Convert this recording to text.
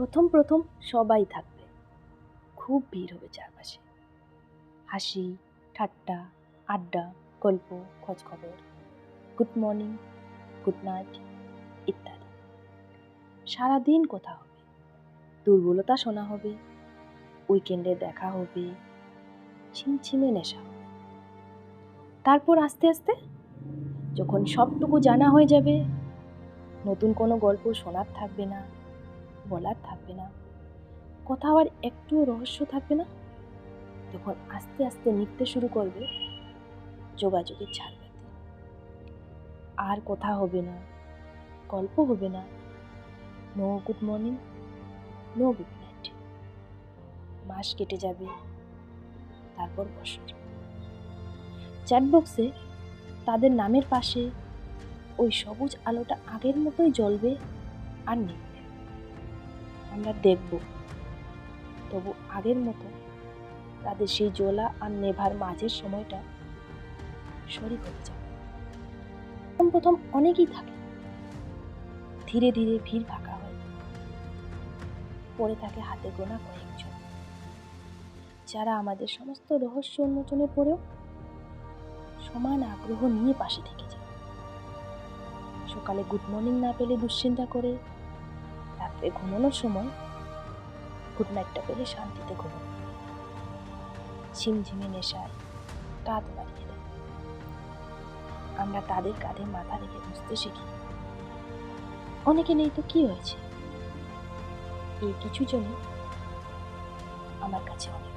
প্রথম প্রথম সবাই থাকবে, খুব ভিড় হবে চারপাশে, হাসি ঠাট্টা আড্ডা গল্প খোঁজখবর, গুড মর্নিং গুড নাইট ইত্যাদি। সারাদিন কথা হবে, দুর্বলতা শোনা হবে, উইকেন্ডে দেখা হবে, ছিমছিমে নেশা হবে। তারপর আস্তে আস্তে যখন সবটুকু জানা হয়ে যাবে, নতুন কোনো গল্প শোনার থাকবে না, বলার থাকবে না, কোথাও আর একটুও রহস্য থাকবে না, তখন আস্তে আস্তে নিতে শুরু করবে যোগাযোগের ঝাড়বাতি। আর কথা হবে না, গল্প হবে না, no good morning no good night. মাস কেটে যাবে, তারপর বছর। চ্যাট বক্সে তাদের নামের পাশে ওই সবুজ আলোটা আগের মতোই জ্বলবে আর নিভবে। আমরা দেখব, তবু আগের মতো তাদের সেই জ্বলা আর নেভার মাঝের সময়টা শরীর হয়ে যাবে। প্রথম প্রথম অনেকেই থাকে, ধীরে ধীরে ভিড় ফাঁকা হয়, পড়ে থাকে হাতে গোনা কয়েকজন, যারা আমাদের সমস্ত রহস্য উন্মোচনের পরেও সমান আগ্রহ নিয়ে পাশে থেকে যায়। সকালে গুড মর্নিং না পেলে দুশ্চিন্তা করে, রাত্রে ঘুমানোর সময় গুড নাইটটা পেলে শান্তিতে ঘুমানো, ঝিমঝিমে নেশায় কাঁধ বাড়িয়ে দেয়। আমরা তাদের কাঁধে মাথা রেখে বুঝতে শিখি, অনেকে নেই তো কি হয়েছে, এই কিছু জনই আমার কাছে অনেক।